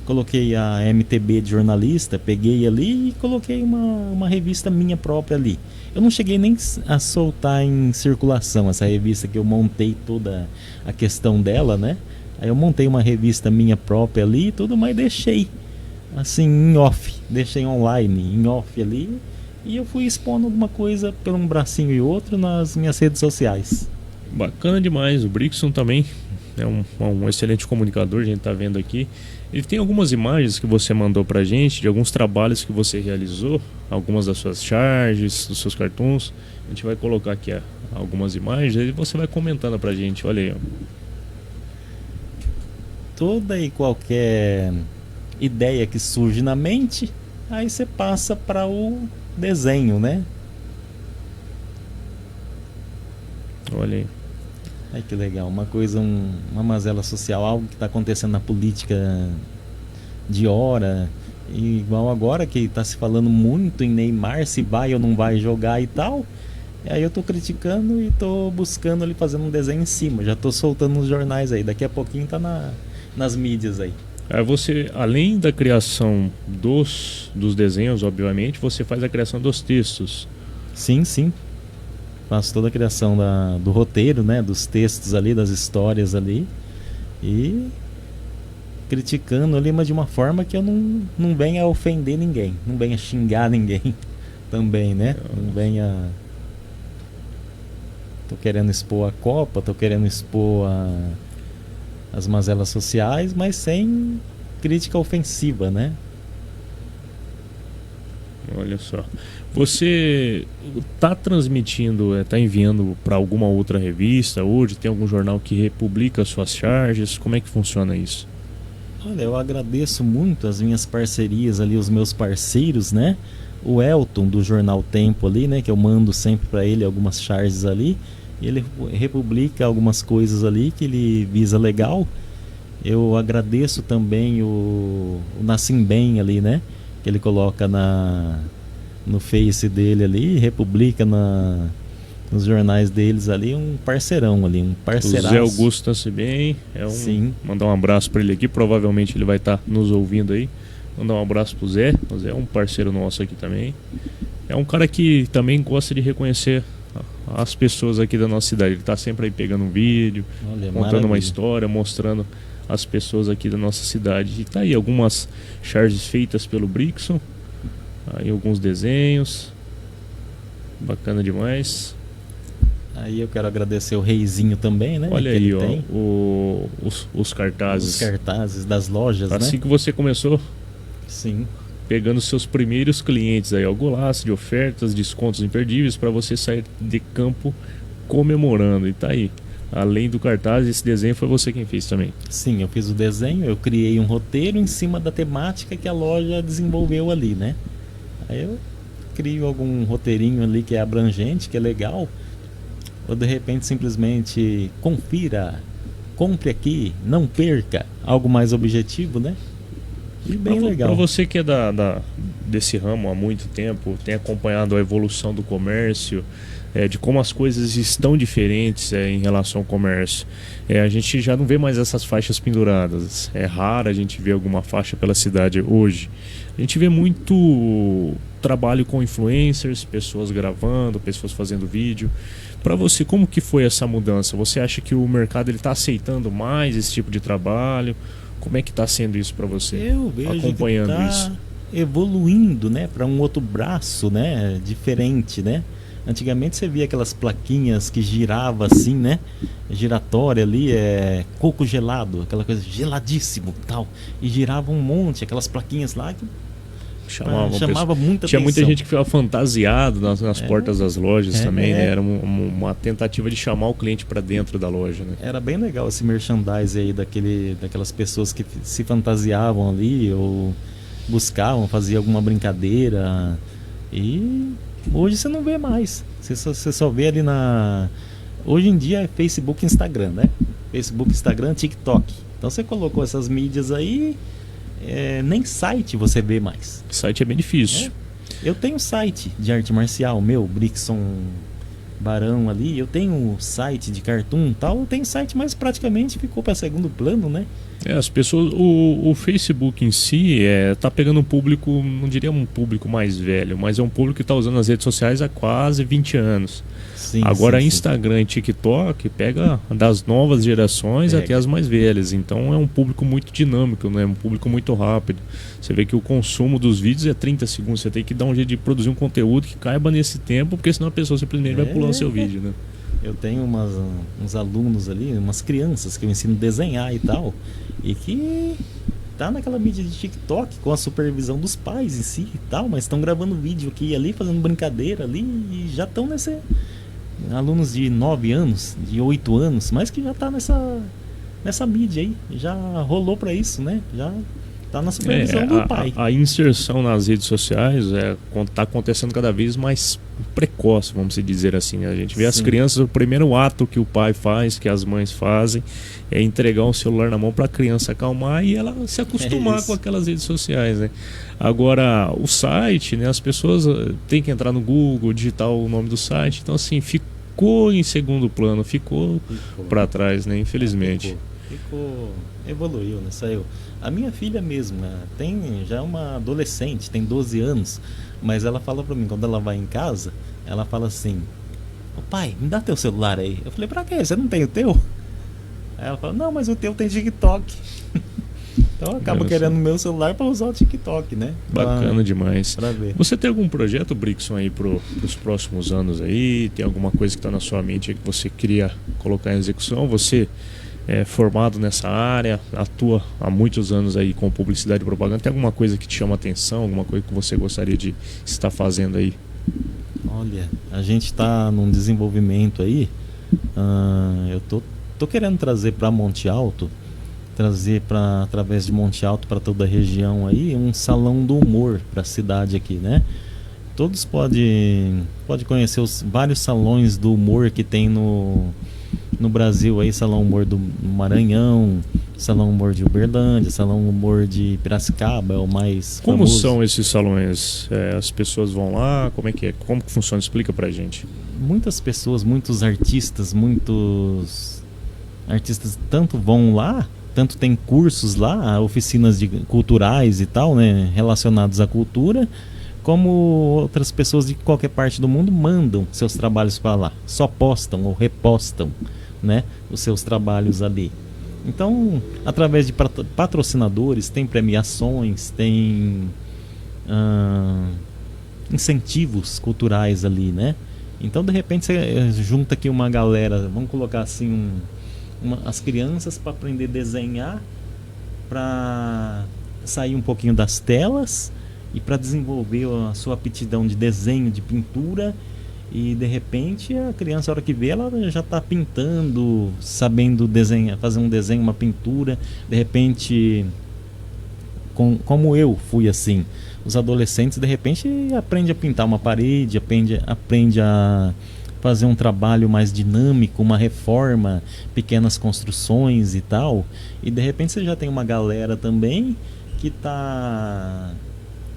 coloquei a MTB de jornalista, peguei ali e coloquei uma revista minha própria ali. Eu não cheguei nem a soltar em circulação essa revista, que eu montei toda a questão dela, né? Aí eu montei uma revista minha própria ali e tudo, mas deixei assim em off, deixei online, em off ali, e eu fui expondo alguma coisa por um bracinho e outro nas minhas redes sociais. Bacana demais. O Brixson também é um excelente comunicador, a gente está vendo aqui. Ele tem algumas imagens que você mandou pra gente, de alguns trabalhos que você realizou, algumas das suas charges, dos seus cartoons. A gente vai colocar aqui algumas imagens e você vai comentando pra gente. Olha aí, ó. Toda e qualquer ideia que surge na mente, aí você passa para o desenho, né? Olha aí. Ai, que legal, uma coisa, uma mazela social, algo que está acontecendo na política de hora, igual agora que está se falando muito em Neymar, se vai ou não vai jogar e tal. E aí eu tô criticando e tô buscando ali, fazendo um desenho em cima, já tô soltando nos jornais aí, daqui a pouquinho tá nas mídias aí. Você, além da criação dos desenhos, obviamente, você faz a criação dos textos. Sim, faço toda a criação do roteiro, né, dos textos ali, das histórias ali, e criticando ali, mas de uma forma que eu não venha a ofender ninguém, não venha a xingar ninguém também, né? Não venha... Tô querendo expor a Copa, tô querendo expor as mazelas sociais, mas sem crítica ofensiva, né? Olha só. Você está transmitindo, está enviando para alguma outra revista hoje? Tem algum jornal que republica suas charges? Como é que funciona isso? Olha, eu agradeço muito as minhas parcerias ali, os meus parceiros, né? O Elton do Jornal Tempo ali, né? Que eu mando sempre para ele algumas charges ali. Ele republica algumas coisas ali que ele visa legal. Eu agradeço também o Nassim Bem ali, né? Que ele coloca no Face dele ali, republica nos jornais deles ali, um parceirão ali, um parceiraço. O Zé Augusto Nassim Bem, Sim. Mandar um abraço para ele aqui, provavelmente ele vai estar nos ouvindo aí. Mandar um abraço pro Zé. O Zé é um parceiro nosso aqui também. É um cara que também gosta de reconhecer as pessoas aqui da nossa cidade. Ele está sempre aí pegando um vídeo, contando uma história, mostrando as pessoas aqui da nossa cidade. E tá aí algumas charges feitas pelo Brixson, aí alguns desenhos, bacana demais. Aí eu quero agradecer o Reizinho também, né? Olha que aí, ele ó, tem. os cartazes. Os cartazes das lojas, Assim né? que você começou Sim. pegando seus primeiros clientes aí, ó, golaço de ofertas, descontos imperdíveis para você sair de campo comemorando. E tá aí. Além do cartaz, esse desenho foi você quem fez também. Sim, eu fiz o desenho, eu criei um roteiro em cima da temática que a loja desenvolveu ali, né? Aí eu crio algum roteirinho ali que é abrangente, que é legal. Ou de repente simplesmente confira, compre aqui, não perca, algo mais objetivo, né? E bem legal. Para você que é desse ramo há muito tempo, tem acompanhado a evolução do comércio, de como as coisas estão diferentes em relação ao comércio. A gente já não vê mais essas faixas penduradas. É raro a gente ver alguma faixa pela cidade hoje. A gente vê muito trabalho com influencers, pessoas gravando, pessoas fazendo vídeo. Para você, como que foi essa mudança? Você acha que o mercado está aceitando mais esse tipo de trabalho? Como é que está sendo isso para você? Eu vejo acompanhando que tá isso, evoluindo, né, para um outro braço, né, diferente, né? Antigamente você via aquelas plaquinhas que girava assim, né? Giratória ali, coco gelado, aquela coisa geladíssimo, tal, e girava um monte, aquelas plaquinhas lá que chamava muita Tinha atenção. muita gente que ficava fantasiado nas portas das lojas também, né? Era uma tentativa de chamar o cliente para dentro da loja, né? Era bem legal esse merchandising aí daquelas pessoas que se fantasiavam ali ou buscavam, faziam alguma brincadeira. E hoje você não vê mais. Você só vê ali Hoje em dia é Facebook e Instagram, né? Facebook, Instagram, TikTok. Então você colocou essas mídias aí, nem site você vê mais. Site é bem difícil. Eu tenho site de arte marcial, meu, Brixson Barão ali. Eu tenho site de cartoon e tal. Eu tenho site, mas praticamente ficou para segundo plano, né? As pessoas, o Facebook em si tá pegando um público, não diria um público mais velho, mas é um público que está usando as redes sociais há quase 20 anos. Sim, Agora sim, Instagram e TikTok pega das novas gerações até as mais velhas. Então é um público muito dinâmico, né? Um público muito rápido. Você vê que o consumo dos vídeos é 30 segundos. Você tem que dar um jeito de produzir um conteúdo que caiba nesse tempo, porque senão a pessoa simplesmente vai pular o seu vídeo, né? Eu tenho uns alunos ali, umas crianças que eu ensino a desenhar e tal, e que tá naquela mídia de TikTok com a supervisão dos pais em si e tal, mas estão gravando vídeo aqui e ali, fazendo brincadeira ali, e já estão alunos de 9 anos, de 8 anos, mas que já tá nessa mídia aí, já rolou para isso, né? Já tá na supervisão do pai. A inserção nas redes sociais tá acontecendo cada vez mais precoce, vamos dizer assim, né? A gente vê as crianças, o primeiro ato que o pai faz, que as mães fazem, é entregar um celular na mão para a criança acalmar e ela se acostumar com aquelas redes sociais, né? Agora, o site, né? As pessoas têm que entrar no Google, digitar o nome do site, então assim, ficou em segundo plano, ficou para trás, né? Infelizmente. Evoluiu, né? Saiu. A minha filha mesmo, já é uma adolescente, tem 12 anos, mas ela fala pra mim, quando ela vai em casa, ela fala assim: "Ô pai, me dá teu celular aí." Eu falei: "Pra quê? Você não tem o teu?" Aí ela fala: "Não, mas o teu tem TikTok." Então eu acabo querendo o meu celular pra usar o TikTok, né? Bacana demais. Pra ver. Você tem algum projeto, Brixson, aí pros próximos anos aí? Tem alguma coisa que tá na sua mente aí que você queria colocar em execução? Você formado nessa área, atua há muitos anos aí com publicidade e propaganda. Tem alguma coisa que te chama a atenção? Alguma coisa que você gostaria de estar fazendo aí? Olha, a gente está num desenvolvimento aí. Eu tô querendo trazer para Monte Alto, através de Monte Alto para toda a região aí, um salão do humor para a cidade aqui, né? Todos podem conhecer os vários salões do humor que tem no Brasil aí, Salão Humor do Maranhão, Salão Humor de Uberlândia, Salão Humor de Piracicaba é o mais Como famoso. são esses salões? As pessoas vão lá? Como é que é? Como que funciona? Explica pra gente. Muitas pessoas, muitos artistas tanto vão lá, tanto tem cursos lá, oficinas culturais e tal, né, relacionados à cultura, como outras pessoas de qualquer parte do mundo mandam seus trabalhos para lá, só postam ou repostam, né, os seus trabalhos ali. Então, através de patrocinadores, tem premiações, tem incentivos culturais ali, né? Então, de repente, você junta aqui uma galera, vamos colocar assim, as crianças para aprender a desenhar, para sair um pouquinho das telas e para desenvolver a sua aptidão de desenho, de pintura. E de repente a criança, a hora que vê, ela já está pintando, sabendo desenhar, fazer um desenho, uma pintura. De repente, como eu fui assim, os adolescentes de repente aprendem a pintar uma parede, aprende a fazer um trabalho mais dinâmico, uma reforma, pequenas construções e tal. E de repente você já tem uma galera também que está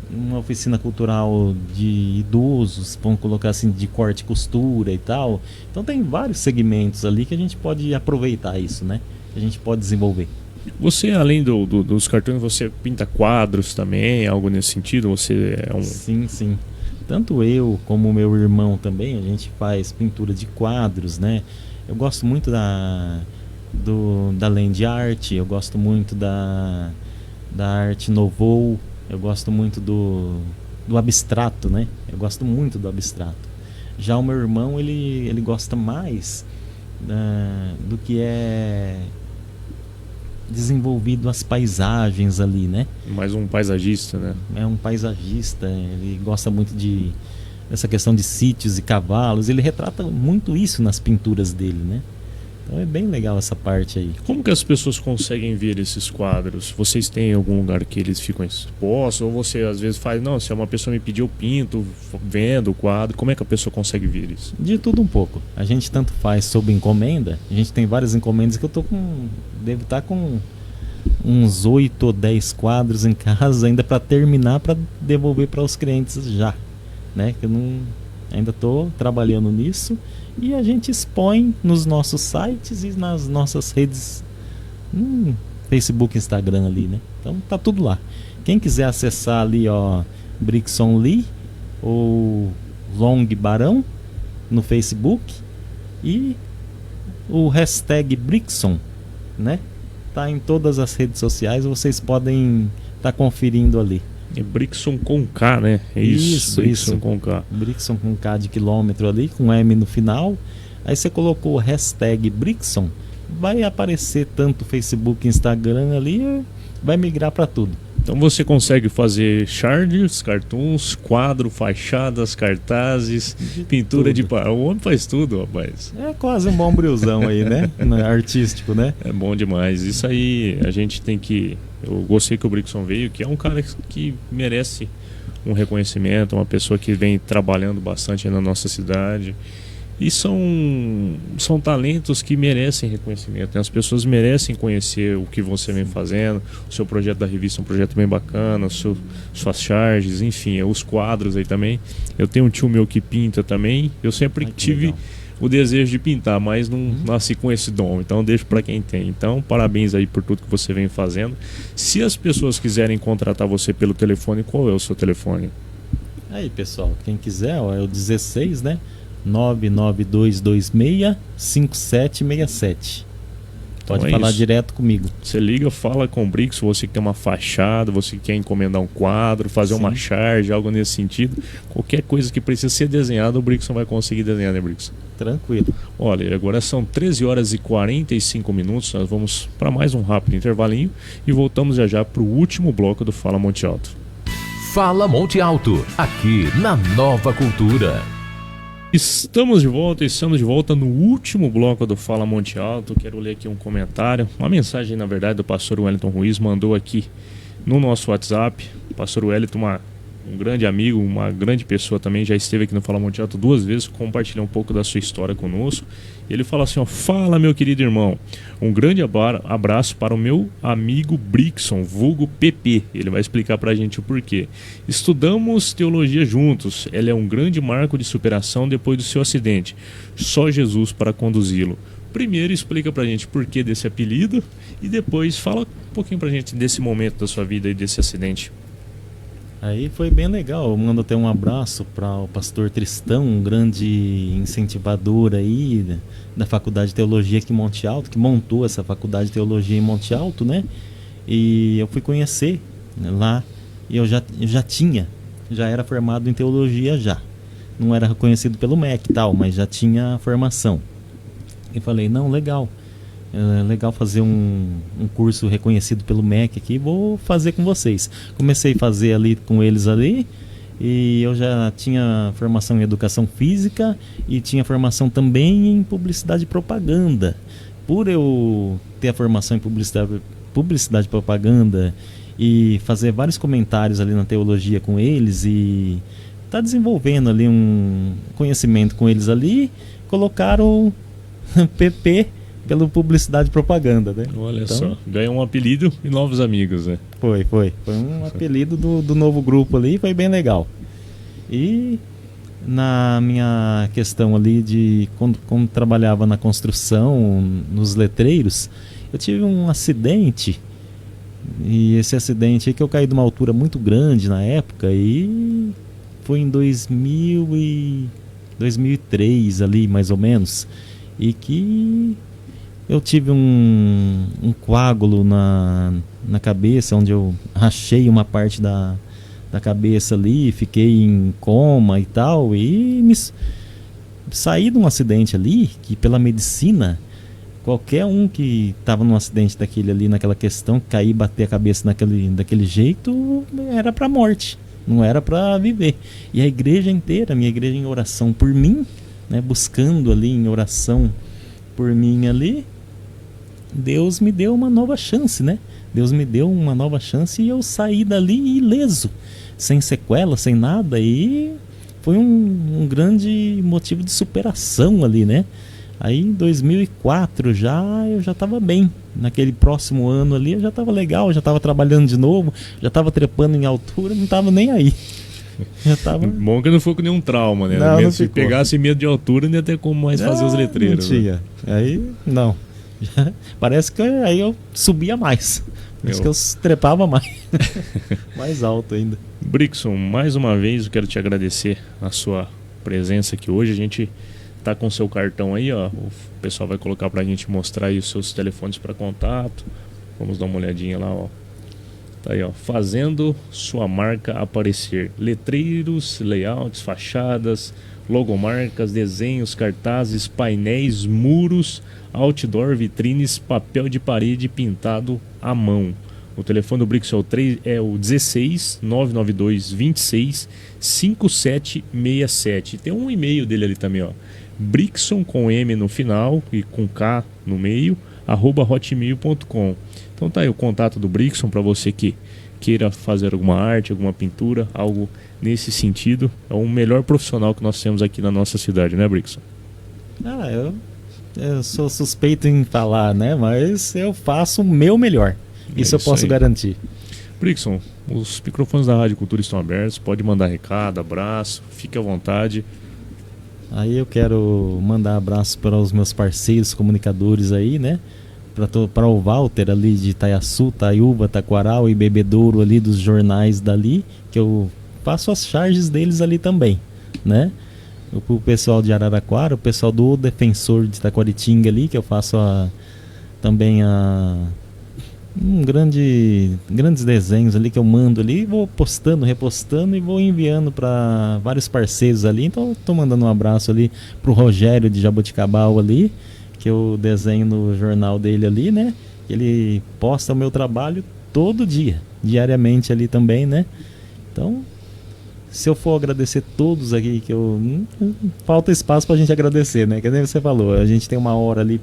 uma oficina cultural de idosos, vamos colocar assim, de corte e costura e tal. Então tem vários segmentos ali que a gente pode aproveitar isso, né? Que a gente pode desenvolver. Você, além dos cartões, você pinta quadros também, algo nesse sentido? Você é um... Sim. Tanto eu como o meu irmão também, a gente faz pintura de quadros, né? Eu gosto muito da land art, eu gosto muito da arte nouveau. Eu gosto muito do abstrato, né? Eu gosto muito do abstrato. Já o meu irmão, ele gosta mais do que é desenvolvido as paisagens ali, né? Mais um paisagista, né? É um paisagista, ele gosta muito dessa questão de sítios e cavalos. Ele retrata muito isso nas pinturas dele, né? Então é bem legal essa parte aí. Como que as pessoas conseguem ver esses quadros? Vocês têm algum lugar que eles ficam expostos? Ou você às vezes faz, não, se uma pessoa me pedir, eu pinto, vendo o quadro. Como é que a pessoa consegue ver isso? De tudo um pouco. A gente tanto faz sob encomenda. A gente tem várias encomendas que eu devo estar com uns 8 ou 10 quadros em casa ainda para terminar, para devolver para os clientes já, né? Que eu ainda estou trabalhando nisso. E a gente expõe nos nossos sites e nas nossas redes, Facebook, Instagram ali, né? Então tá tudo lá. Quem quiser acessar ali, ó, Brixson Lee ou Long Barão no Facebook e o hashtag Brixson, né? Tá em todas as redes sociais, vocês podem estar conferindo ali. É Brixson com K, né? É isso. Brixson com K. Brixson com K de quilômetro ali, com M no final. Aí você colocou o hashtag Brixson, vai aparecer tanto Facebook, Instagram ali, vai migrar para tudo. Então você consegue fazer charges, cartoons, quadro, fachadas, cartazes, pintura de pau. O homem faz tudo, rapaz. É quase um bombrilzão aí, né? Artístico, né? É bom demais. Isso aí a gente tem que... Eu gostei que o Brixson veio, que é um cara que merece um reconhecimento, uma pessoa que vem trabalhando bastante na nossa cidade. E são talentos que merecem reconhecimento, né? As pessoas merecem conhecer o que você vem fazendo. O seu projeto da revista é um projeto bem bacana, suas charges, enfim, os quadros aí também. Eu tenho um tio meu que pinta também. Eu sempre tive o desejo de pintar, mas não nasci com esse dom, então deixo para quem tem. Então parabéns aí por tudo que você vem fazendo. Se as pessoas quiserem contratar você pelo telefone, qual é o seu telefone? Aí pessoal, quem quiser, ó, é o 16, né? 99226-5767. Pode Então falar direto comigo. Você liga, fala com o Brixson, você que tem uma fachada, você que quer encomendar um quadro, fazer uma charge, algo nesse sentido. Qualquer coisa que precisa ser desenhada, o Brixson vai conseguir desenhar, né, Brixson? Tranquilo. Olha, agora são 13 horas e 45 minutos. Nós vamos para mais um rápido intervalinho e voltamos já para o último bloco do Fala Monte Alto. Fala Monte Alto, aqui na Nova Cultura. Estamos de volta no último bloco do Fala Monte Alto. Quero ler aqui um comentário, uma mensagem, na verdade, do pastor Wellington Ruiz, mandou aqui no nosso WhatsApp. O pastor Wellington, um grande amigo, uma grande pessoa também, já esteve aqui no Fala Monte Alto 2 vezes, compartilhou um pouco da sua história conosco. Ele fala assim, ó: fala, meu querido irmão, um grande abraço para o meu amigo Brixson, vulgo PP. Ele vai explicar pra gente o porquê. Estudamos teologia juntos, ela é um grande marco de superação depois do seu acidente, só Jesus para conduzi-lo. Primeiro explica pra gente o porquê desse apelido e depois fala um pouquinho pra gente desse momento da sua vida e desse acidente. Aí foi bem legal. Eu mando até um abraço para o pastor Tristão, um grande incentivador aí da Faculdade de Teologia aqui em Monte Alto, que montou essa Faculdade de Teologia em Monte Alto, né? E eu fui conhecer lá, e eu já era formado em teologia já. não era reconhecido pelo MEC e tal, mas já tinha formação. E falei, não, legal. É legal fazer um curso reconhecido pelo MEC aqui, vou fazer com vocês. Comecei a fazer ali com eles ali, e eu já tinha formação em educação física e tinha formação também em publicidade e propaganda. Por eu ter a formação em publicidade e propaganda e fazer vários comentários ali na teologia com eles e tá desenvolvendo ali um conhecimento com eles ali, colocaram PP pela publicidade e propaganda, né? Olha então, só, ganhou um apelido e novos amigos, né? Foi um apelido do novo grupo ali, foi bem legal. E na minha questão ali de quando trabalhava na construção, nos letreiros, eu tive um acidente, e esse acidente aí que eu caí de uma altura muito grande na época, e foi em 2003 ali mais ou menos, e que eu tive um coágulo na cabeça, onde eu rachei uma parte da cabeça ali, fiquei em coma e tal, e saí de um acidente ali, que pela medicina, qualquer um que estava num acidente daquele ali, naquela questão, cair e bater a cabeça daquele jeito, era para morte, não era para viver. E a igreja inteira, minha igreja em oração por mim, né, buscando ali em oração por mim ali, Deus me deu uma nova chance, né? Deus me deu uma nova chance e eu saí dali ileso, sem sequela, sem nada, e foi um grande motivo de superação ali, né? Aí em 2004 eu já estava bem. Naquele próximo ano ali eu já estava legal, já estava trabalhando de novo, já estava trepando em altura, não estava nem aí. Já tava... Bom que não foi com nenhum trauma, né? Não, Se pegasse medo de altura, não ia ter como mais fazer os letreiros. Não tinha. Né? Aí, não. Parece que aí eu subia mais. Parece que eu trepava mais. Mais alto ainda. Brixson, mais uma vez eu quero te agradecer a sua presença aqui hoje. A gente tá com o seu cartão aí, ó. O pessoal vai colocar pra gente mostrar aí os seus telefones para contato. Vamos dar uma olhadinha lá, ó. Tá aí, ó. Fazendo sua marca aparecer. Letreiros, layouts, fachadas, logomarcas, desenhos, cartazes, painéis, muros, outdoor, vitrines, papel de parede pintado à mão. O telefone do Brixson é o 16 992 26 5767. Tem um e-mail dele ali também, ó. Brixson com M no final e com K no meio, @hotmail.com. Então tá aí o contato do Brixson para você que queira fazer alguma arte, alguma pintura, algo nesse sentido. É o melhor profissional que nós temos aqui na nossa cidade, né, Brixson? Eu sou suspeito em falar, né? Mas eu faço o meu melhor. Isso eu posso garantir. Brixson, os microfones da Rádio Cultura estão abertos. Pode mandar recado, abraço, fique à vontade. Aí eu quero mandar abraço para os meus parceiros comunicadores aí, né? Para o Walter ali de Itaiaçu, Taiúba, Taquaral e Bebedouro ali dos jornais dali, que eu faço as charges deles ali também, né? O pessoal de Araraquara, o pessoal do Defensor de Taquaritinga ali, que eu faço também grandes desenhos ali que eu mando ali, vou postando, repostando e vou enviando para vários parceiros ali. Então estou mandando um abraço ali pro Rogério de Jaboticabal ali, que eu desenho no jornal dele ali, né? Ele posta o meu trabalho todo dia, diariamente ali também, né? Então, se eu for agradecer todos aqui, que falta espaço pra gente agradecer, né? Que nem você falou, a gente tem uma hora ali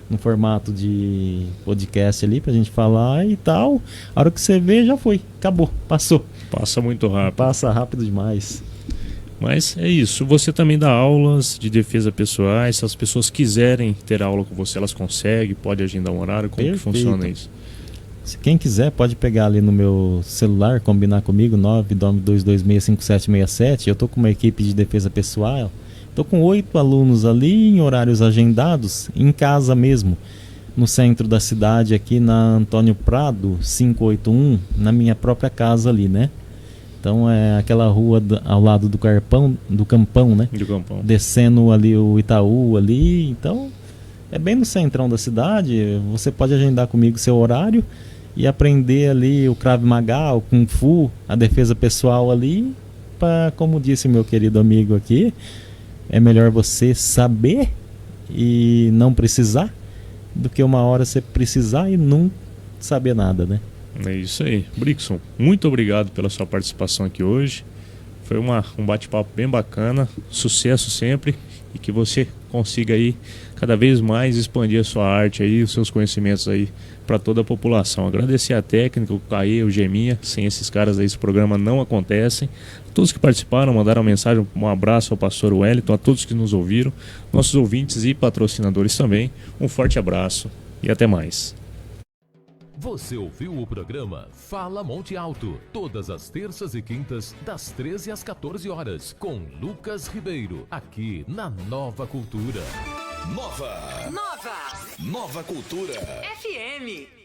no formato de podcast ali pra gente falar e tal. A hora que você vê, já foi, acabou, passou. Passa muito rápido. Passa rápido demais. Mas é isso, você também dá aulas de defesa pessoais. Se as pessoas quiserem ter aula com você, elas conseguem, pode agendar um horário, como Perfeito. Que funciona isso? Se quem quiser pode pegar ali no meu celular, combinar comigo, 992265767. Eu tô com uma equipe de defesa pessoal, tô com 8 alunos ali em horários agendados, em casa mesmo, no centro da cidade aqui na Antônio Prado 581, na minha própria casa ali, né? Então é aquela rua ao lado do Campão, né? Do Campão. Descendo ali o Itaú ali, então é bem no centrão da cidade. Você pode agendar comigo seu horário e aprender ali o Krav Maga, o Kung Fu, a defesa pessoal ali como disse meu querido amigo aqui, é melhor você saber e não precisar do que uma hora você precisar e não saber nada, né? É isso aí. Brixson, muito obrigado pela sua participação aqui hoje. Foi um bate-papo bem bacana. Sucesso sempre e que você consiga aí cada vez mais expandir a sua arte aí, os seus conhecimentos aí para toda a população. Agradecer a técnica, o Caê, o Geminha. Sem esses caras aí esse programa não acontece. Todos que participaram, mandaram mensagem, um abraço ao pastor Wellington, a todos que nos ouviram, nossos ouvintes e patrocinadores também. Um forte abraço e até mais. Você ouviu o programa Fala Monte Alto, todas as terças e quintas, das 13 às 14 horas, com Lucas Ribeiro, aqui na Nova Cultura. Nova Cultura FM.